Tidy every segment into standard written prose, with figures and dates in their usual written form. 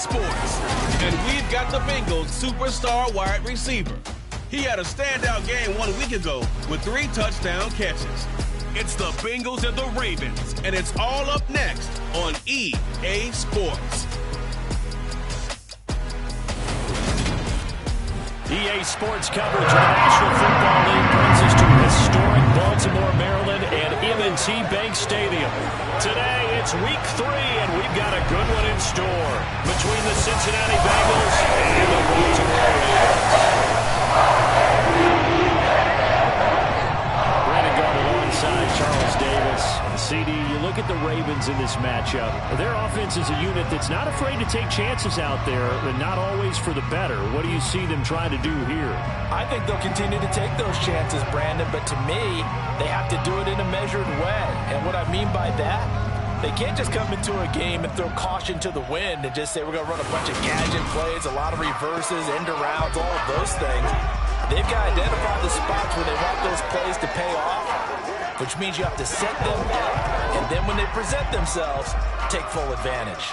Sports. And we've got the Bengals superstar wide receiver. He had a standout game 1 week ago with 3 touchdown catches. It's the Bengals and the Ravens, and it's all up next on EA Sports. EA Sports coverage of the National Football League brings us to historic Baltimore, Maryland, and M&T Bank Stadium. Today, it's Week 3, and we've got a good one in store between the Cincinnati Bengals and the Baltimore Ravens. Brandon Gaudin alongside Charles Davis. CD, you look at the Ravens in this matchup. Their offense is a unit that's not afraid to take chances out there, and not always for the better. What do you see them trying to do here? I think they'll continue to take those chances, Brandon, but to me, they have to do it in a measured way. And what I mean by that, they can't just come into a game and throw caution to the wind and just say we're going to run a bunch of gadget plays, a lot of reverses, end arounds, all of those things. They've got to identify the spots where they want those plays to pay off, which means you have to set them up, and then when they present themselves, take full advantage.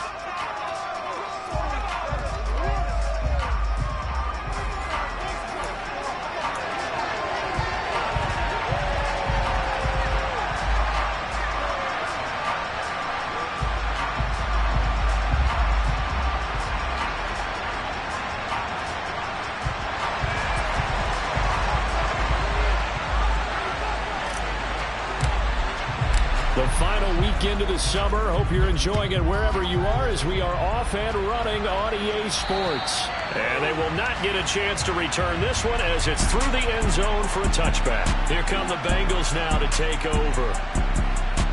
The final weekend of the summer. Hope you're enjoying it wherever you are as we are off and running on EA Sports. And they will not get a chance to return this one as it's through the end zone for a touchback. Here come the Bengals now to take over.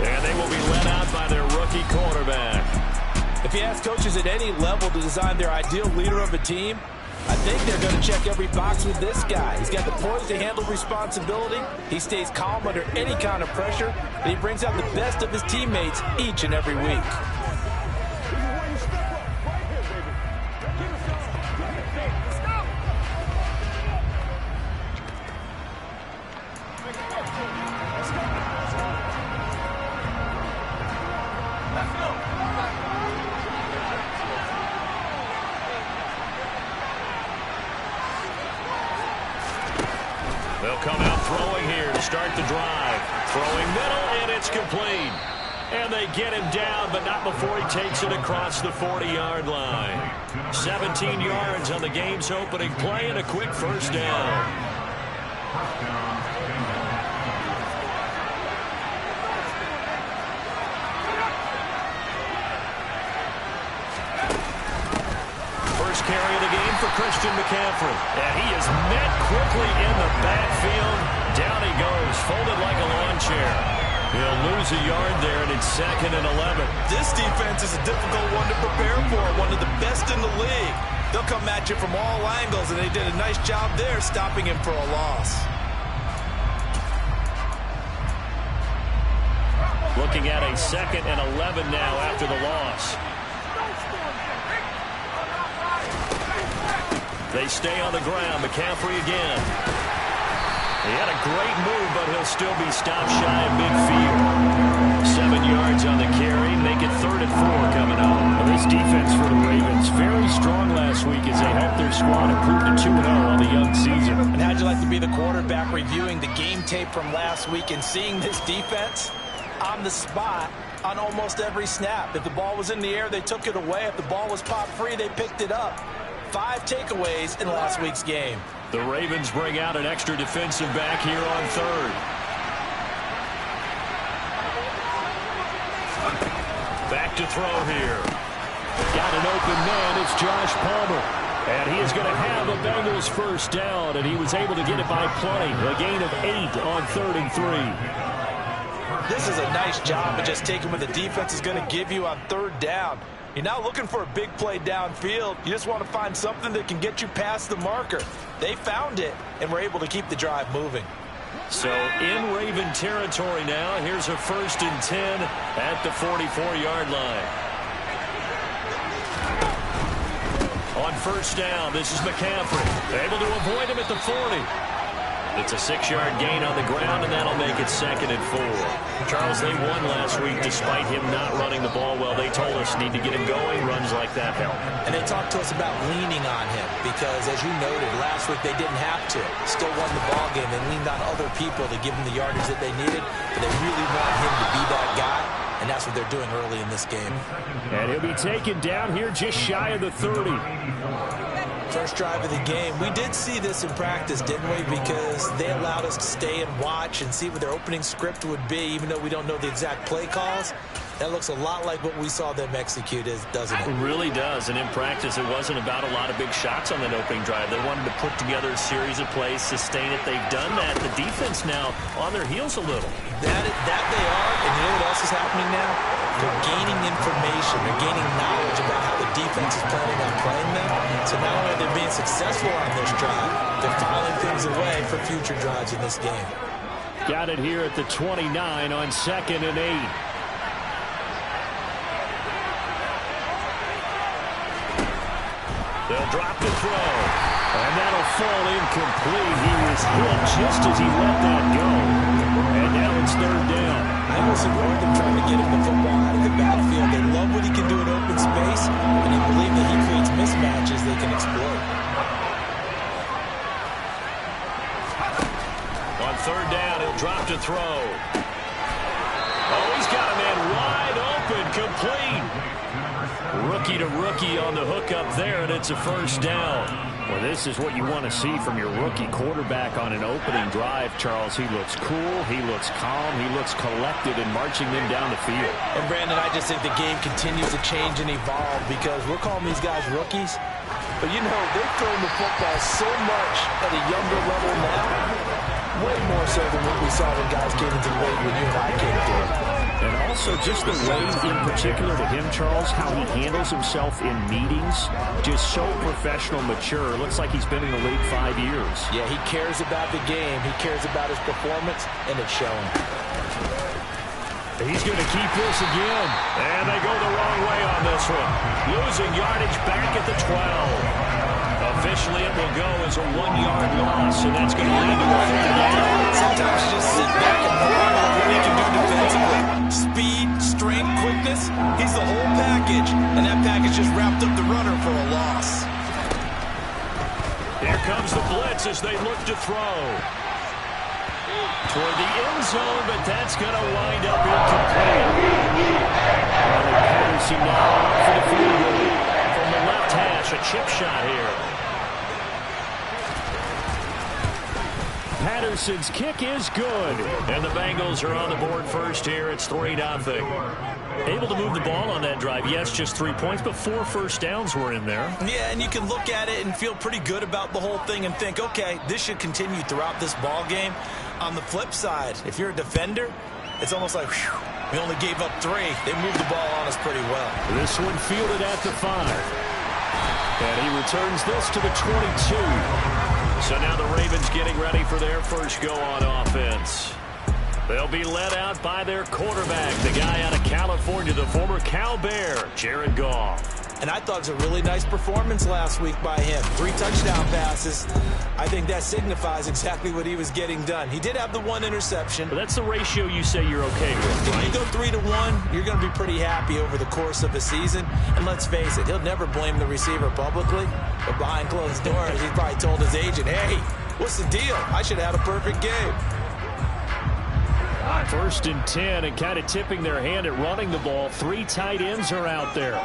And they will be led out by their rookie quarterback. If you ask coaches at any level to design their ideal leader of a team, I think they're going to check every box with this guy. He's got the poise to handle responsibility. He stays calm under any kind of pressure. And he brings out the best of his teammates each and every week. They'll come out throwing here to start the drive. Throwing middle, and it's complete. And they get him down, but not before he takes it across the 40-yard line. 17 yards on the game's opening play and a quick first down. First carry of the game for Christian McCaffrey. And he is met quickly in the backfield. Down he goes, folded like a lawn chair. He'll lose a yard there, and it's 2nd and 11. This defense is a difficult one to prepare for, one of the best in the league. They'll come at you from all angles, and they did a nice job there stopping him for a loss. Looking at a 2nd and 11 now after the loss. They stay on the ground. McCaffrey again. He had a great move, but he'll still be stopped shy of midfield. 7 yards on the carry. Make it 3rd and 4 coming up. Well, this defense for the Ravens, very strong last week as they helped their squad improve to 2-0 on the young season. And how'd you like to be the quarterback reviewing the game tape from last week and seeing this defense on the spot on almost every snap? If the ball was in the air, they took it away. If the ball was popped free, they picked it up. 5 takeaways in last week's game. The Ravens bring out an extra defensive back here on 3rd. Back to throw here. Got an open man. It's Josh Palmer. And he is going to have the Bengals first down, and he was able to get it by plenty. A gain of 8 on 3rd and 3. This is a nice job of just taking what the defense is going to give you on 3rd down. You're not looking for a big play downfield. You just want to find something that can get you past the marker. They found it and were able to keep the drive moving. So in Raven territory now, here's a 1st and 10 at the 44-yard line. On 1st down, this is McCaffrey. Able to avoid him at the 40. It's a 6-yard gain on the ground, and that'll make it 2nd and 4. Charles, they won last week despite him not running the ball well. They told us need to get him going. Runs like that help. And they talked to us about leaning on him because, as you noted, last week they didn't have to. Still won the ball game. They leaned on other people to give him the yardage that they needed, but they really want him to be that guy, and that's what they're doing early in this game. And he'll be taken down here just shy of the 30. First drive of the game. We did see this in practice, didn't we? Because they allowed us to stay and watch and see what their opening script would be, even though we don't know the exact play calls. That looks a lot like what we saw them execute, doesn't it? It really does. And in practice, it wasn't about a lot of big shots on that opening drive. They wanted to put together a series of plays, sustain it. They've done that. The defense now on their heels a little. That they are. And you know what else is happening now? They're gaining information. They're gaining knowledge about how the defense is planning on playing them. So not only are they being successful on this drive, they're filing things away for future drives in this game. Got it here at the 29 on 2nd and 8. They'll drop the throw, and that'll fall incomplete. He was hit just as he let that go, and now it's 3rd down. I almost ignored them trying to get him the football out of the backfield. They love what he can do in open space, and they believe that he creates mismatches they can exploit. On 3rd down, he'll drop to throw. Oh, he's got a man wide open, complete. Rookie to rookie on the hook up there, and it's a 1st down. Well, this is what you want to see from your rookie quarterback on an opening drive, Charles. He looks cool, he looks calm, he looks collected in marching them down the field. And, Brandon, I just think the game continues to change and evolve because we're calling these guys rookies. But, you know, they're throwing the football so much at a younger level now, way more so than what we saw when guys came into the league when you and I came through. And also just the way in particular to him, Charles, how he handles himself in meetings, just so professional, mature. Looks like he's been in the league 5 years. Yeah, he cares about the game. He cares about his performance, and it's showing. He's going to keep this again. And they go the wrong way on this one. Losing yardage back at the 12. Officially, it will go as a 1-yard loss, and that's going to lead to a 3rd down. Sometimes you just sit back and marvel at what he can do defensively. Speed, strength, quickness, he's the whole package, and that package just wrapped up the runner for a loss. Here comes the blitz as they look to throw. Toward the end zone, but that's going to wind up incomplete. Patterson now for the field goal. From the left hash, a chip shot here. Patterson's kick is good. And the Bengals are on the board first here. It's 3-0. Able to move the ball on that drive. Yes, just 3 points, but 4 first downs were in there. Yeah, and you can look at it and feel pretty good about the whole thing and think, okay, this should continue throughout this ball game. On the flip side, if you're a defender, it's almost like, whew, we only gave up 3. They moved the ball on us pretty well. This one fielded at the 5. And he returns this to the 22. So now the Ravens getting ready for their first go on offense. They'll be led out by their quarterback, the guy out of California, the former Cal Bear, Jared Goff. And I thought it was a really nice performance last week by him. 3 touchdown passes. I think that signifies exactly what he was getting done. He did have the 1 interception. But that's the ratio you say you're okay with, right? If you go 3-1, you're going to be pretty happy over the course of a season. And let's face it, he'll never blame the receiver publicly. But behind closed doors, he probably told his agent, hey, what's the deal? I should have had a perfect game. 1st and 10, and kind of tipping their hand at running the ball. 3 tight ends are out there.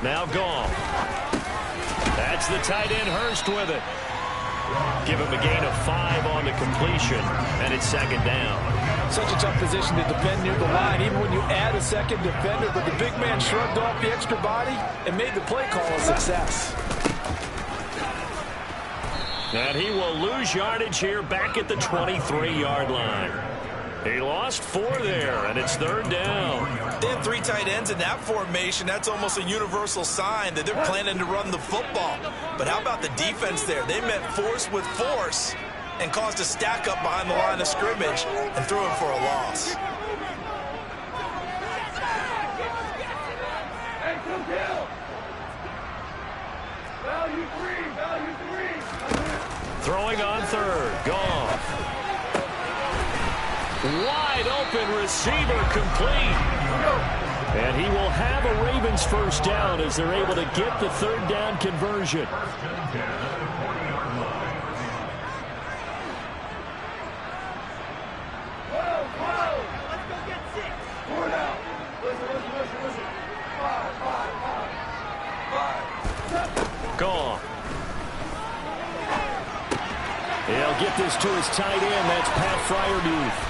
Now Goff. That's the tight end Hurst with it. Give him a gain of 5 on the completion, and it's 2nd down. Such a tough position to defend near the line, even when you add a second defender, but the big man shrugged off the extra body and made the play call a success. And he will lose yardage here back at the 23-yard line. He lost 4 there, and it's 3rd down. They have 3 tight ends in that formation. That's almost a universal sign that they're planning to run the football. But how about the defense there? They met force with force, and caused a stack up behind the line of scrimmage and threw him for a loss. Throwing on third. Goff. Wide open receiver complete. And he will have a Ravens first down as they're able to get the third down conversion. Goff. They'll get this to his tight end. That's Pat Freiermuth.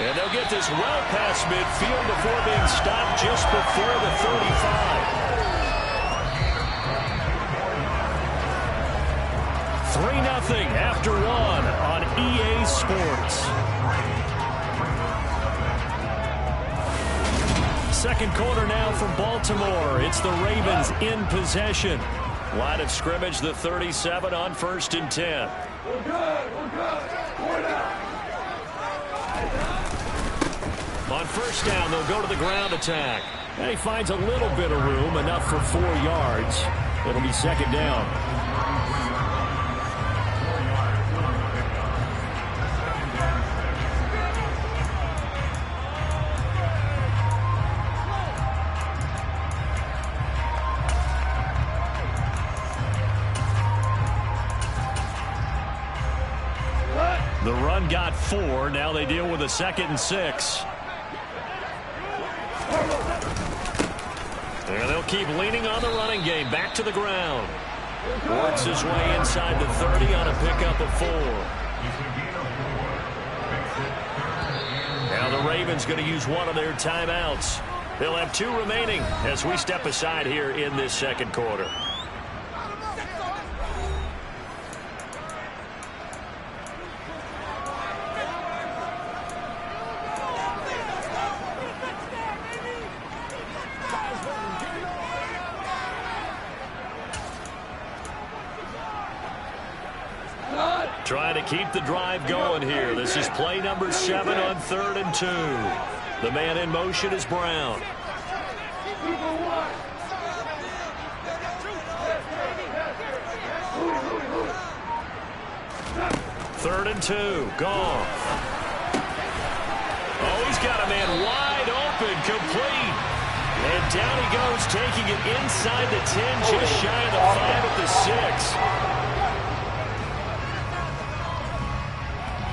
And they'll get this well past midfield before being stopped just before the 35. 3-0 after one on EA Sports. Second quarter now from Baltimore. It's the Ravens in possession. Line of scrimmage, the 37 on 1st and 10. We're good. We're down. On first down, they'll go to the ground attack. And he finds a little bit of room, enough for 4 yards. It'll be second down. The run got 4. Now they deal with a 2nd and 6. And they'll keep leaning on the running game. Back to the ground. Works his way inside the 30 on a pickup of 4. Now the Ravens going to use one of their timeouts. They'll have 2 remaining as we step aside here in this second quarter. Trying to keep the drive going here. This is play number 7 on 3rd and 2. The man in motion is Brown. Third and 2. Goff. Oh, he's got a man wide open, complete. And down he goes, taking it inside the 10, just shy of the 5 at the 6.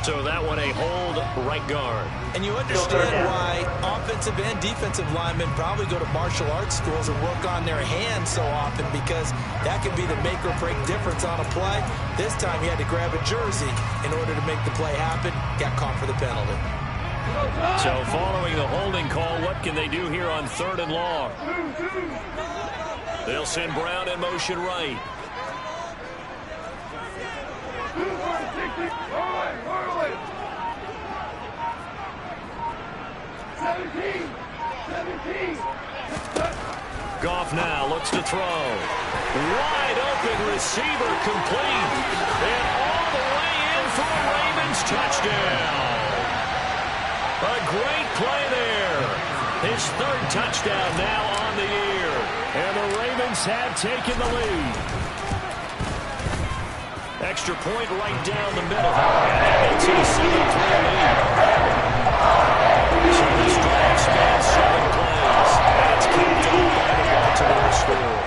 So that one a hold right guard. And you understand why offensive and defensive linemen probably go to martial arts schools and work on their hands so often, because that can be the make or break difference on a play. This time he had to grab a jersey in order to make the play happen. Got caught for the penalty. So following the holding call, what can they do here on 3rd and long? They'll send Brown in motion right. Goff now looks to throw. Wide open receiver complete. And all the way in for a Ravens touchdown. A great play there. His 3rd touchdown now on the year. And the Ravens have taken the lead. Extra point right down the middle. And that makes it a 7-3 lead. So this drive spans 7 plays. And it's kicked off by the Baltimore score.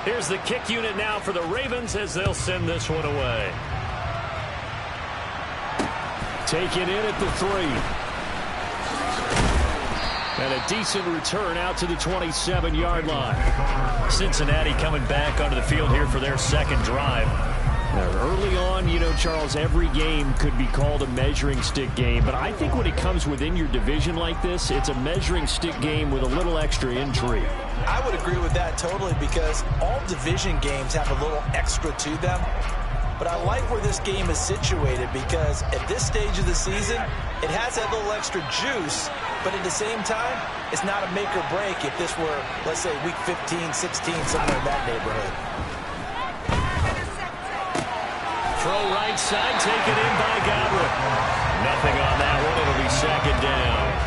Here's the kick unit now for the Ravens as they'll send this one away. Take it in at the 3. And a decent return out to the 27-yard line. Cincinnati coming back onto the field here for their 2nd drive. Now, early on, you know, Charles, every game could be called a measuring stick game. But I think when it comes within your division like this, it's a measuring stick game with a little extra intrigue. I would agree with that totally, because all division games have a little extra to them. But I like where this game is situated because at this stage of the season, it has that little extra juice, but at the same time, it's not a make or break if this were, let's say, week 15, 16, somewhere in that neighborhood. Throw right side, taken in by Godwin. Nothing on that one. It'll be second down.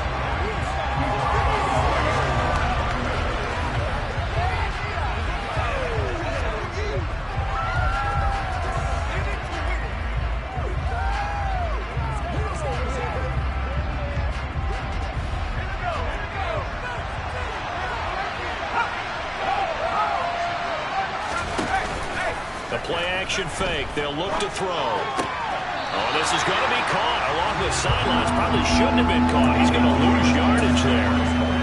Fake. They'll look to throw. Oh, this is going to be caught along the sidelines. Probably shouldn't have been caught. He's going to lose yardage there.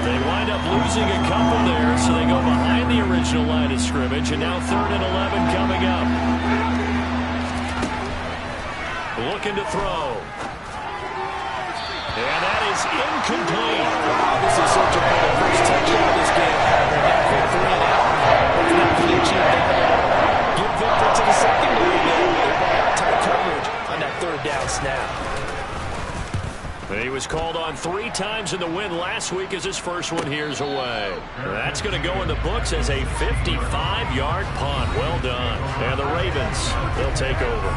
They wind up losing a couple there, so they go behind the original line of scrimmage, and now 3rd and 11 coming up. Looking to throw. And that is incomplete. This is such a good first touchdown of this game. They're now for 3 and out. It's not going to achieve that. Give victory to the secondary there. They brought out tight coverage on that 3rd down snap. He was called on 3 times in the win last week as his first one here's away. That's going to go in the books as a 55-yard punt. Well done. And the Ravens, they'll take over.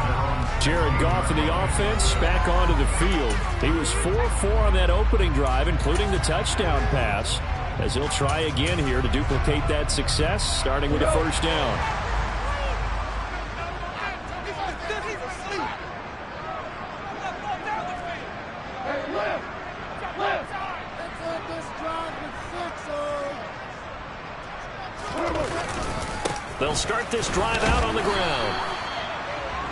Jared Goff in the offense back onto the field. He was 4-4 on that opening drive, including the touchdown pass, as he'll try again here to duplicate that success, starting with a 1st down. They'll start this drive out on the ground.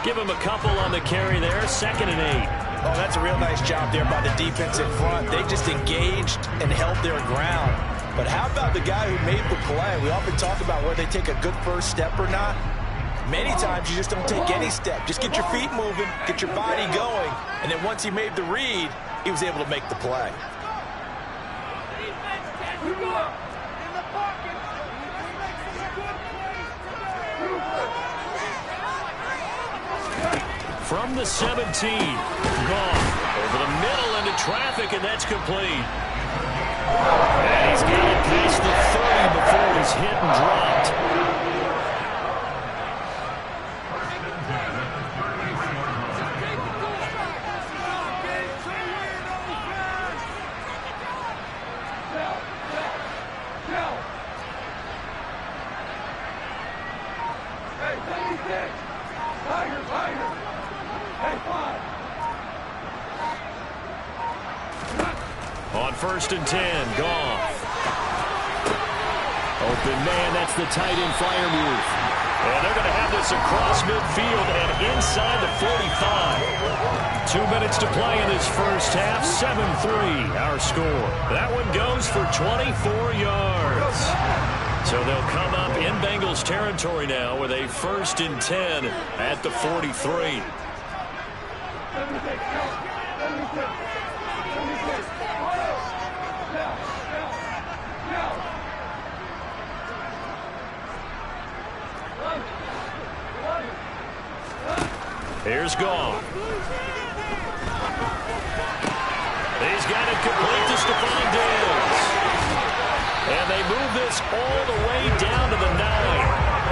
Give him a couple on the carry there. 2nd and 8. Oh, that's a real nice job there by the defense in front. They just engaged and held their ground. But how about the guy who made the play? We often talk about whether they take a good first step or not. Many times you just don't take any step. Just get your feet moving, get your body going, and then once he made the read, he was able to make the play. From the 17, Goff over the middle into traffic, and that's complete. And he's got it past the 30 before he's hit and dropped. On 1st and 10, Goff. Open man, that's the tight end flyer move. And they're going to have this across midfield and inside the 45. 2 minutes to play in this first half. 7-3 our score. That one goes for 24 yards. So they'll come up in Bengals territory now with a 1st and 10 at the 43. Here's Goff. He's got it complete to Stephon Diggs. And they move this all the way down to the 9.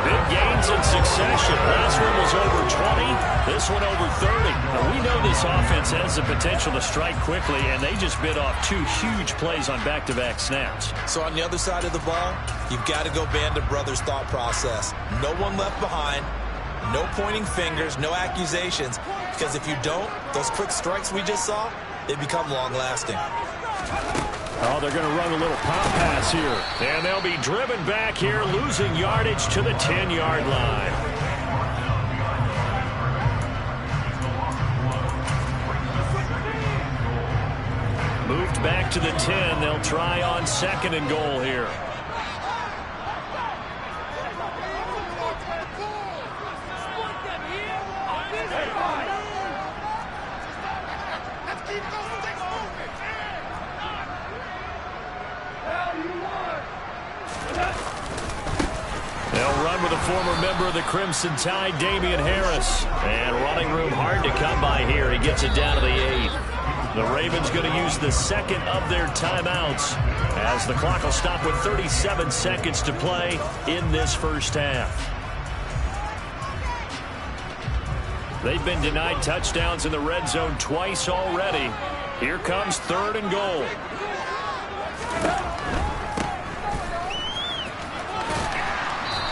Big gains in succession. Last one was over 20. This one over 30. Now, we know this offense has the potential to strike quickly, and they just bit off 2 huge plays on back-to-back snaps. So on the other side of the ball, you've got to go Band of Brothers thought process. No one left behind. No pointing fingers, no accusations, because if you don't, those quick strikes we just saw, they become long-lasting. Oh, they're going to run a little pop pass here. And they'll be driven back here, losing yardage to the 10-yard line. Moved back to the 10. They'll try on 2nd and goal here. former member of the Crimson Tide, Damian Harris. And running room hard to come by here. He gets it down to the 8. The Ravens going to use the second of their timeouts as the clock will stop with 37 seconds to play in this first half. They've been denied touchdowns in the red zone twice already. Here comes 3rd and goal.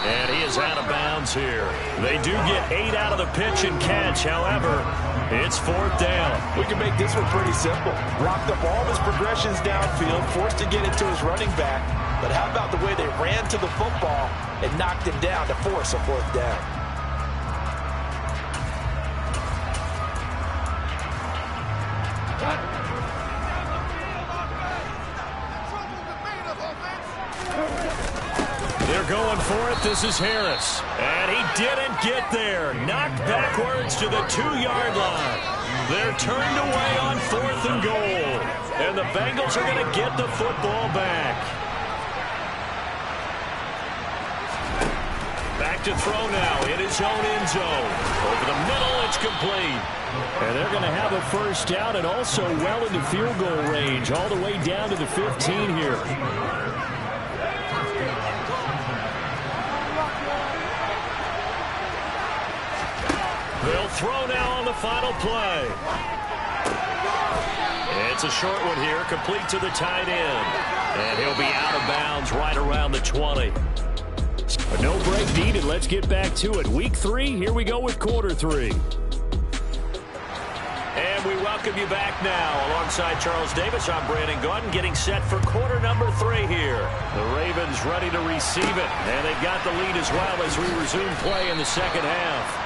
And he is out of bounds here. They do get 8 out of the pitch and catch. However, it's 4th down. We can make this one pretty simple. Blocked up all of his progressions downfield, forced to get it to his running back. But how about the way they ran to the football and knocked him down to force a 4th down? They're going for it. This is Harris. And he didn't get there. Knocked backwards to the 2-yard line. They're turned away on 4th and goal. And the Bengals are going to get the football back. Back to throw now in his own end zone. Over the middle, it's complete. And they're going to have a first down and also well into field goal range, all the way down to the 15 here. They'll throw now on the final play. It's a short one here, complete to the tight end. And he'll be out of bounds right around the 20. No break needed. Let's get back to it. Week 3, here we go with quarter 3. And we welcome you back now. Alongside Charles Davis, I'm Brandon Gaudin, getting set for quarter number 3 here. The Ravens ready to receive it. And they've got the lead as well as we resume play in the second half.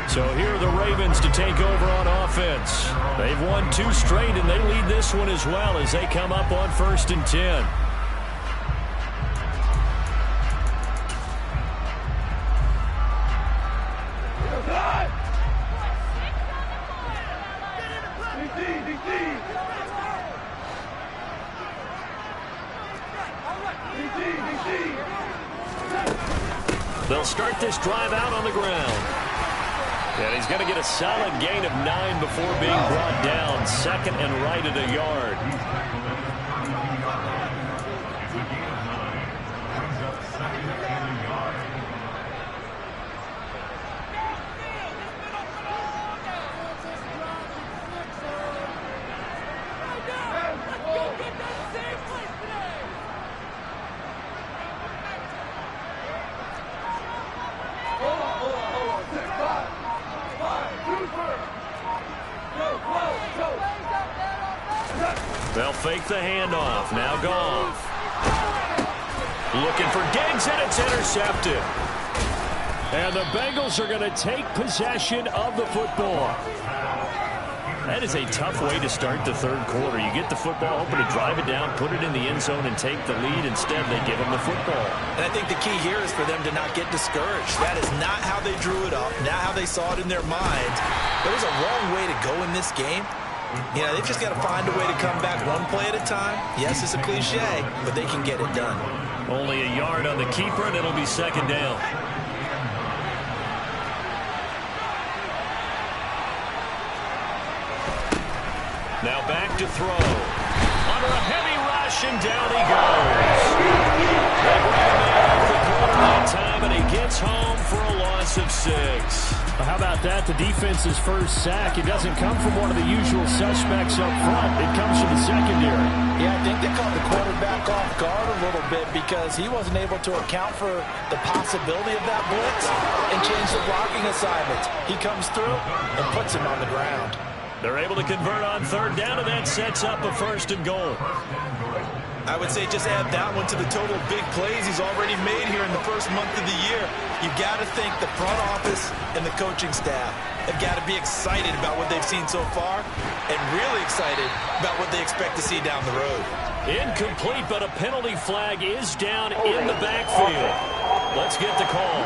So here are the Ravens to take over on offense. They've won 2 straight, and they lead this one as well as they come up on 1st and 10. They'll start this drive out on the ground. And he's going to get a solid gain of 9 before being brought down. 2nd and right at a yard. They'll fake the handoff. Now Goff. Looking for Diggs, and it's intercepted. And the Bengals are going to take possession of the football. That is a tough way to start the 3rd quarter. You get the football, hoping to drive it down, put it in the end zone, and take the lead. Instead, they give them the football. And I think the key here is for them to not get discouraged. That is not how they drew it up, not how they saw it in their minds. There was a wrong way to go in this game. You know, they've just got to find a way to come back one play at a time. Yes, it's a cliche, but they can get it done. Only a yard on the keeper, and it'll be 2nd down. Now back to throw. Under a heavy rush, and down he goes. They bring him in off the corner that time, and he gets home for a loss of 6. How about that? The defense's first sack. It doesn't come from one of the usual suspects up front. It comes from the secondary. Yeah, I think they caught the quarterback off guard a little bit because he wasn't able to account for the possibility of that blitz and change the blocking assignments. He comes through and puts him on the ground. They're able to convert on 3rd down, and that sets up a 1st and goal. I would say just add that one to the total big plays he's already made here in the first month of the year. You've got to think the front office and the coaching staff have got to be excited about what they've seen so far and really excited about what they expect to see down the road. Incomplete, but a penalty flag is down in the backfield. Let's get the call.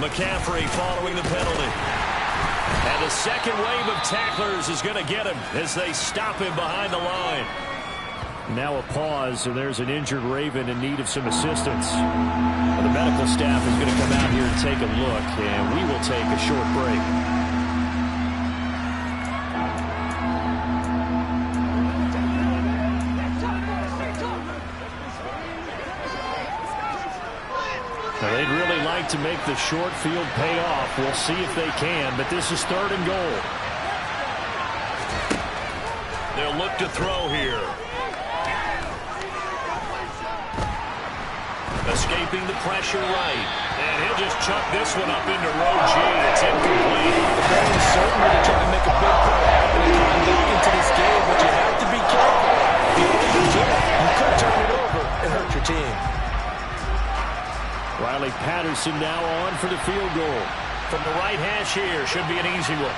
McCaffrey following the penalty. And the second wave of tacklers is going to get him as they stop him behind the line. Now a pause, and there's an injured Raven in need of some assistance. The medical staff is going to come out here and take a look, and we will take a short break. Now they'd really like to make the short field pay off. We'll see if they can, but this is 3rd and goal. They'll look to throw here. Escaping the pressure right. And he'll just chuck this one up into row G. It's incomplete. Very certainly to try to make a big play happen and come back into this game, but you have to be careful. If you overdo it, you could turn it over and hurt your team. Riley Patterson now on for the field goal. From the right hash here, should be an easy one.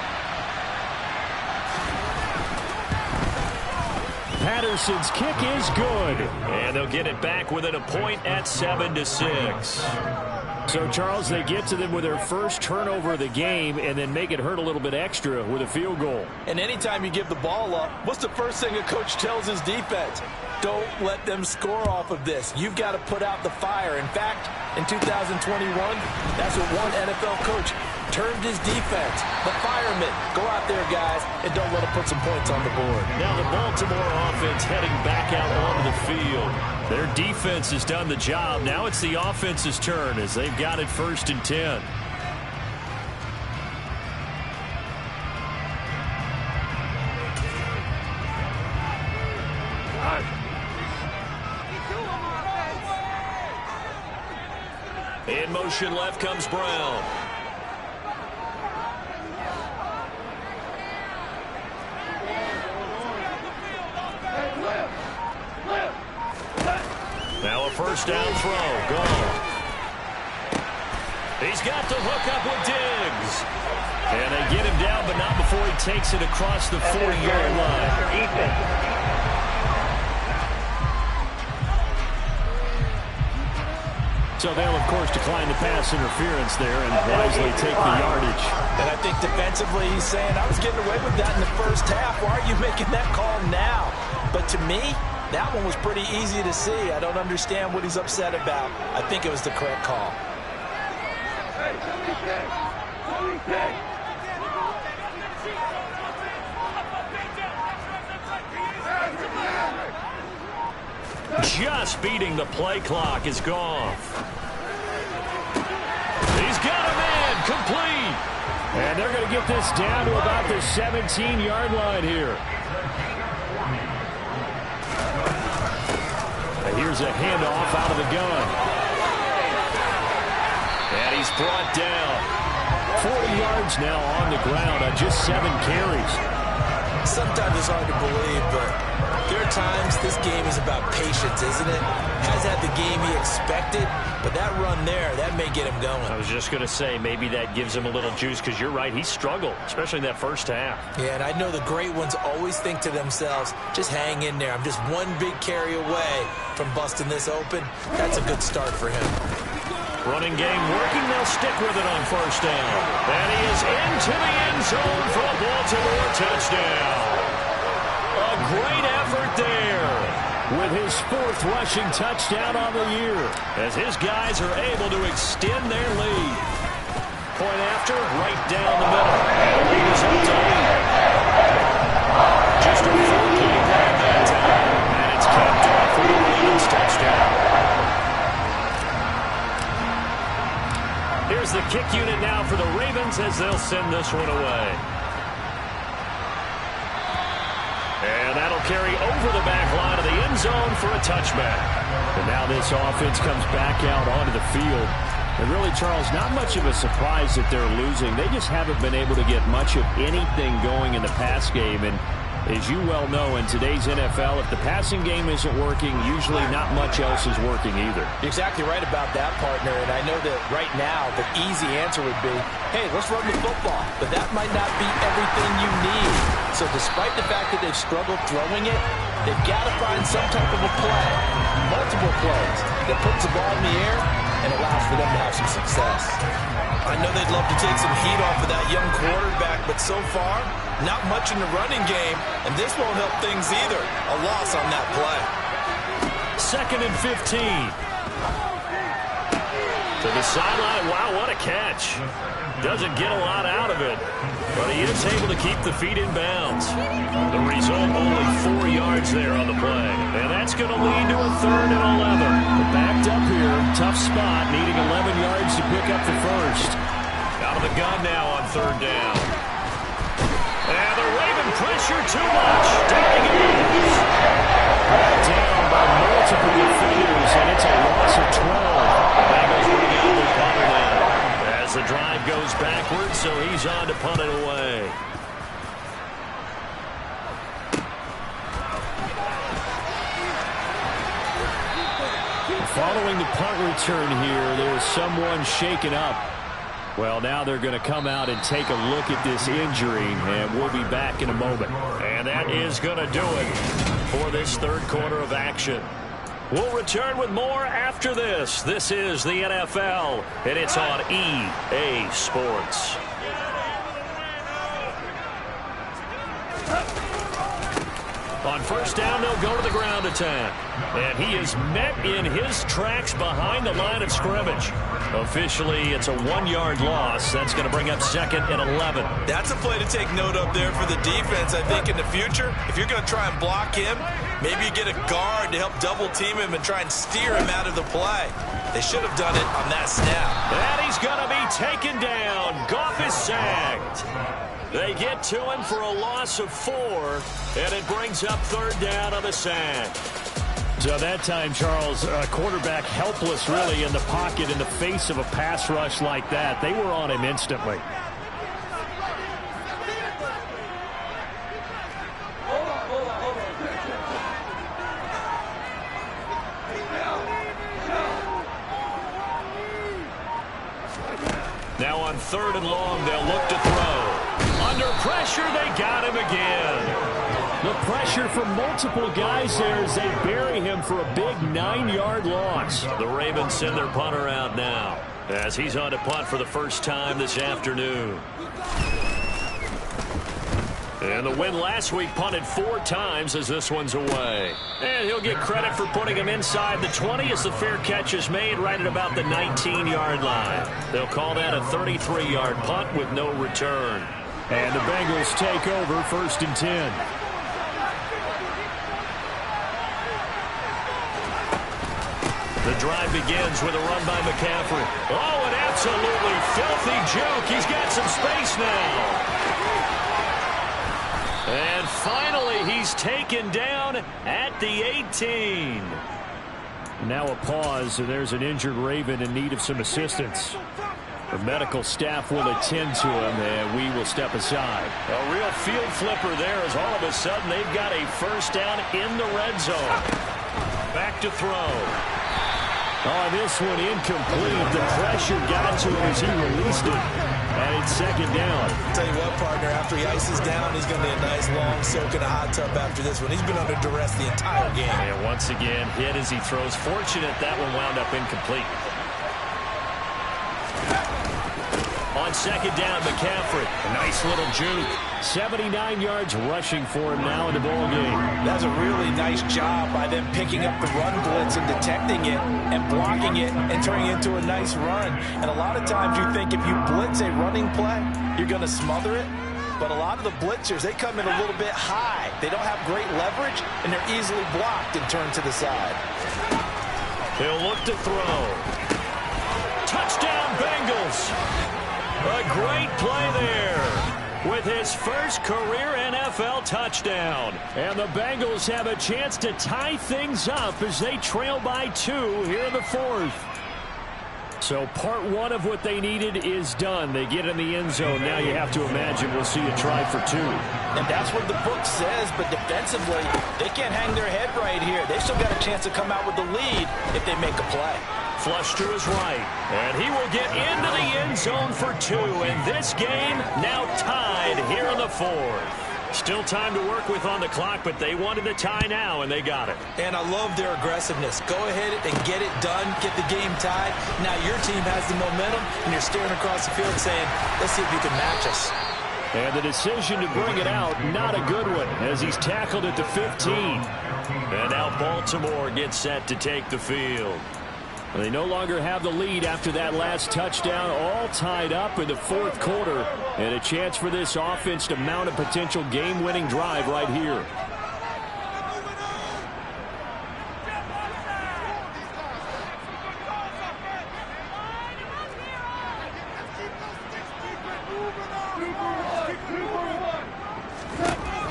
Patterson's kick is good. And they'll get it back within a point at 7-6. So, Charles, they get to them with their first turnover of the game and then make it hurt a little bit extra with a field goal. And anytime you give the ball up, what's the first thing a coach tells his defense? Don't let them score off of this. You've got to put out the fire. In fact, in 2021, that's what one NFL coach termed his defense. The firemen. Go out there, guys, and don't let them put some points on the board. Now the Baltimore offense heading back out onto the field. Their defense has done the job. Now it's the offense's turn as they've got it 1st and 10. In motion left comes Brown. Now a first down throw. Gone. He's got the hook up with Diggs. And they get him down, but not before he takes it across the 40-yard line. So they'll, of course, decline the pass interference there and wisely take the yardage. And I think defensively he's saying, I was getting away with that in the first half. Why are you making that call now? But to me, that one was pretty easy to see. I don't understand what he's upset about. I think it was the correct call. Just beating the play clock is Goff. He's got a man complete. And they're going to get this down to about the 17-yard line here. And here's a handoff out of the gun. And he's brought down. 40 yards now on the ground on just 7 carries. Sometimes it's hard to believe, but there are times this game is about patience, isn't it? Has had the game he expected, but that run there, that may get him going. I was just going to say, maybe that gives him a little juice, because you're right, he struggled, especially in that first half. Yeah, and I know the great ones always think to themselves, just hang in there. I'm just one big carry away from busting this open. That's a good start for him. Running game working, they'll stick with it on first down. And he is into the end zone for a Baltimore touchdown. A great effort there. With his 4th rushing touchdown on the year. As his guys are able to extend their lead. Point after, right down the middle. And the lead is up to 8. Just a 4-point run that time. And it's capped off for the Ravens touchdown. Here's the kick unit now for the Ravens as they'll send this one away. And that'll carry over the back line of the end zone for a touchback. And now this offense comes back out onto the field. And really, Charles, not much of a surprise that they're losing. They just haven't been able to get much of anything going in the pass game. And as you well know, in today's NFL, if the passing game isn't working, usually not much else is working either. You're exactly right about that, partner. And I know that right now the easy answer would be, hey, let's run the football. But that might not be everything you need. So despite the fact that they've struggled throwing it, they've got to find some type of a play, multiple plays, that puts the ball in the air and allows for them to have some success. I know they'd love to take some heat off of that young quarterback, but so far, not much in the running game, and this won't help things either. A loss on that play. 2nd and 15. To the sideline. Wow, what a catch. Doesn't get a lot out of it, but he is able to keep the feet in bounds. The result, only 4 yards there on the play. And that's going to lead to a 3rd and 11. They're backed up here. Tough spot, needing 11 yards to pick up the first. Out of the gun now on 3rd down. And the Raven pressure too much. Down he goes. Brought down by multiple defenders, and it's a loss of 12. The Bengals bring out their punter now. As the drive goes backwards, so he's on to punt it away. Following the punt return here, there was someone shaken up. Well, now they're going to come out and take a look at this injury, and we'll be back in a moment. And that is going to do it for this 3rd quarter of action. We'll return with more after this. This is the NFL, and it's on EA Sports. On 1st down, they'll go to the ground attack. And he is met in his tracks behind the line of scrimmage. Officially, it's a 1-yard loss. That's going to bring up 2nd and 11. That's a play to take note of there for the defense, I think, in the future. If you're going to try and block him, maybe you get a guard to help double-team him and try and steer him out of the play. They should have done it on that snap. And he's going to be taken down. Goff is sacked. They get to him for a loss of 4, and it brings up 3rd down on the sack. So that time, Charles, quarterback helpless really in the pocket in the face of a pass rush like that. They were on him instantly. Now on 3rd and long, they'll look to throw. Under pressure, they got him again. The pressure from multiple guys there as they bury him for a big 9-yard loss. The Ravens send their punter out now as he's on to punt for the first time this afternoon. And the win last week punted 4 times as this one's away. And he'll get credit for putting him inside the 20 as the fair catch is made right at about the 19-yard line. They'll call that a 33-yard punt with no return. And the Bengals take over 1st and 10. The drive begins with a run by McCaffrey. Oh, an absolutely filthy juke. He's got some space now. And finally, he's taken down at the 18. Now a pause, and there's an injured Raven in need of some assistance. The medical staff will attend to him, and we will step aside. A real field flipper there as all of a sudden they've got a 1st down in the red zone. Back to throw. Oh, this one incomplete. The pressure got to him as he released it. And it's 2nd down. Tell you what, partner, after he ices down, he's going to be a nice long soak in a hot tub after this one. He's been under duress the entire game. And once again, hit as he throws. Fortunate that one wound up incomplete. On 2nd down, McCaffrey. A nice little juke. 79 yards rushing for him now in the ball game. That's a really nice job by them picking up the run blitz and detecting it and blocking it and turning it into a nice run. And a lot of times you think if you blitz a running play, you're going to smother it. But a lot of the blitzers, they come in a little bit high. They don't have great leverage, and they're easily blocked and turned to the side. He'll look to throw. Touchdown, Bengals. A great play there with his first career NFL touchdown. And the Bengals have a chance to tie things up as they trail by 2 here in the 4th. So part 1 of what they needed is done. They get in the end zone. Now you have to imagine we'll see a try for 2. And that's what the book says, but defensively, they can't hang their head right here. They still got a chance to come out with the lead if they make a play. Flush to his right, and he will get into the end zone for 2. And this game now tied here in the 4th. Still time to work with on the clock, but they wanted the tie now, and they got it. And I love their aggressiveness. Go ahead and get it done, get the game tied. Now your team has the momentum, and you're staring across the field saying, let's see if you can match us. And the decision to bring it out, not a good one, as he's tackled at the 15. And now Baltimore gets set to take the field. They no longer have the lead after that last touchdown, all tied up in the fourth quarter, and a chance for this offense to mount a potential game-winning drive right here.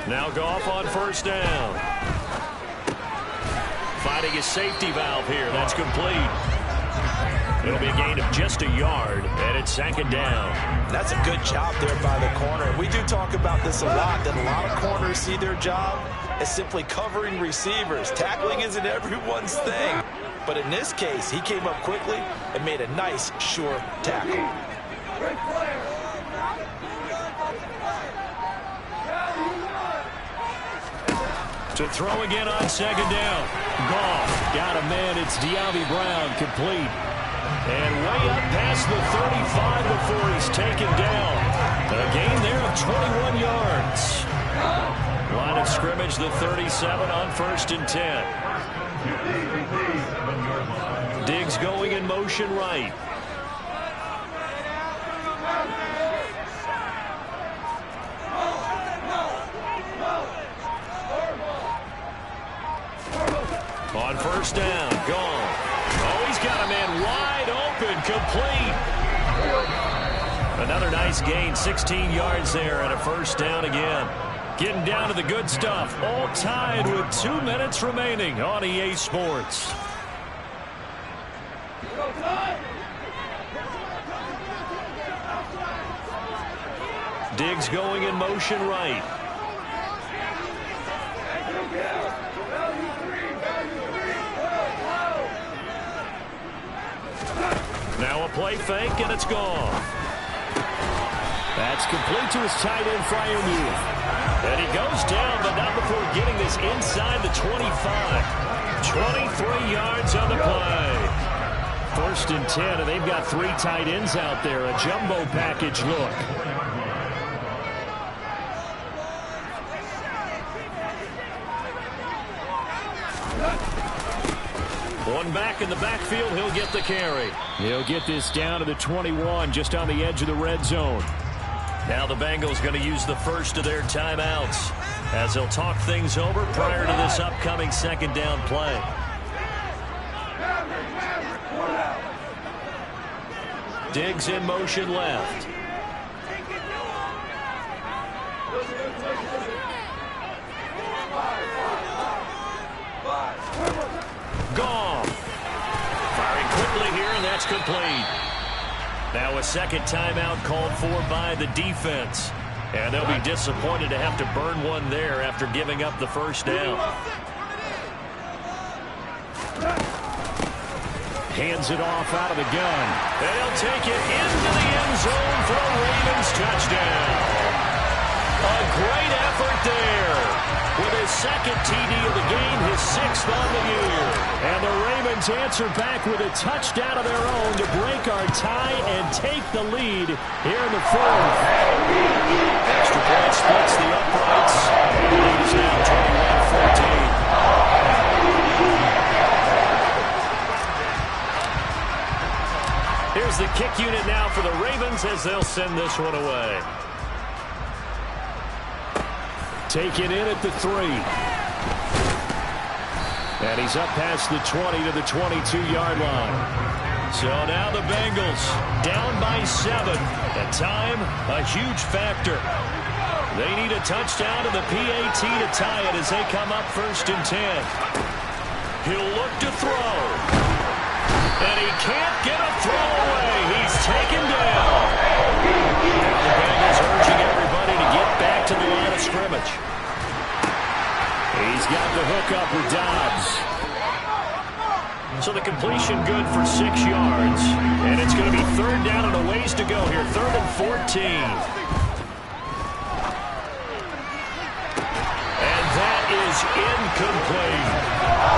Now Goff on first down. Finding his safety valve here. That's complete. It'll be a gain of just a yard, and it's second down. That's a good job there by the corner. We do talk about this a lot, that a lot of corners see their job as simply covering receivers. Tackling isn't everyone's thing. But in this case, he came up quickly and made a nice, sure tackle. To throw again on second down. Goff got a man. It's De'Ami Brown, complete. And way up past the 35 before he's taken down. A gain there of 21 yards. Line of scrimmage, the 37 on 1st and 10. Diggs going in motion right. On first down, gone. Oh, he's got a man wide open, complete. Another nice gain, 16 yards there, and a first down again. Getting down to the good stuff, all tied with 2 minutes remaining on EA Sports. Diggs going in motion right. Now a play fake, and it's gone. That's complete to his tight end, Freiermuth. And he goes down, but not before getting this inside the 25. 23 yards on the play. 1st and 10, and they've got 3 tight ends out there. A jumbo package look. One back in the backfield, he'll get the carry. He'll get this down to the 21, just on the edge of the red zone. Now the Bengals going to use the first of their timeouts as they'll talk things over prior to this upcoming second down play. Diggs in motion left. Gone. Firing quickly here, and that's complete. Now a second timeout called for by the defense. And they'll be disappointed to have to burn one there after giving up the first down. Hands it off out of the gun. And he'll take it into the end zone for a Ravens touchdown. A great effort there. With his second TD of the game, his 6th on the year. And the Ravens answer back with a touchdown of their own to break our tie and take the lead here in the 4th. Extra point splits the uprights. The lead is now 21-14. Here's the kick unit now for the Ravens as they'll send this one away. Taken in at the 3. And he's up past the 20 to the 22-yard line. So now the Bengals down by 7. At time, a huge factor. They need a touchdown to the PAT to tie it as they come up 1st and 10. He'll look to throw. And he can't get a throw away. He's taken down. The Bengals urging everybody to get back to the line of scrimmage. He's got the hook up with Dobbs. So the completion good for 6 yards. And it's going to be 3rd down and a ways to go here. 3rd and 14. is incomplete.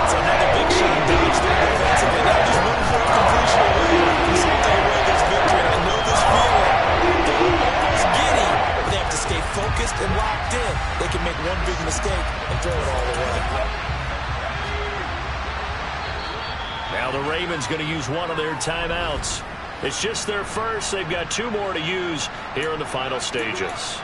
It's another big shot dodge there defensively. Now just looking for a completion away. This will take away this victory. And I know this feeling. They're almost giddy. They have to stay focused and locked in. They can make one big mistake and throw it all away. Now the Ravens going to use one of their timeouts. It's just their first. They've got 2 more to use here in the final stages.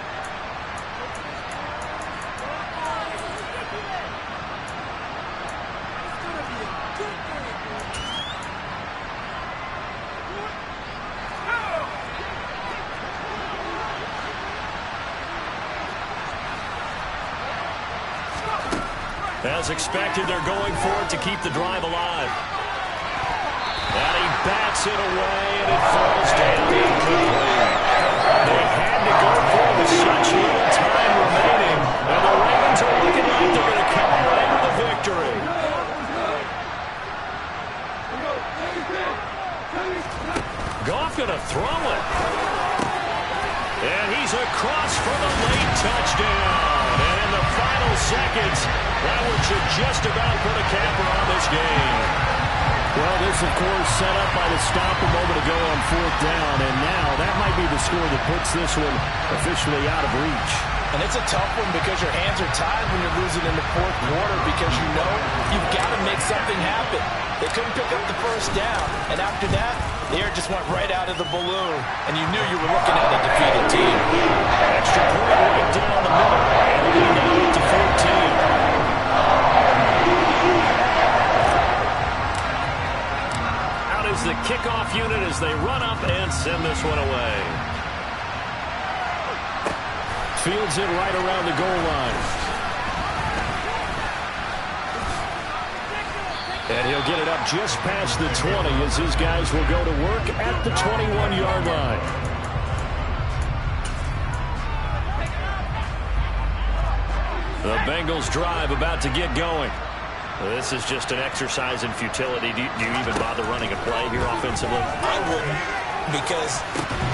As expected, they're going for it to keep the drive alive. And he bats it away, and it falls down incomplete. They had to go for it with such little time remaining, and the Ravens are looking like they're going to come away with a victory. Goff going to throw it. And he's across for the late touchdown. And in the final seconds, that one should just about put a capper on this game. Well, this, of course, set up by the stop a moment ago on 4th down, and now that might be the score that puts this one officially out of reach. And it's a tough one because your hands are tied when you're losing in the 4th quarter because you know you've got to make something happen. They couldn't pick up the first down, and after that, the air just went right out of the balloon, and you knew you were looking at a defeated team. Extra point right down the middle, and lead now up to 14. Is the kickoff unit as they run up and send this one away. Fields it right around the goal line. And he'll get it up just past the 20 as his guys will go to work at the 21-yard line. The Bengals drive about to get going. This is just an exercise in futility. Do you even bother running a play here offensively? I wouldn't, because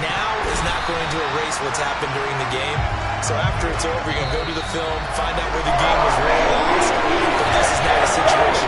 now is not going to erase what's happened during the game. So after it's over, you're going to go to the film, find out where the game was really lost. But this is not a situation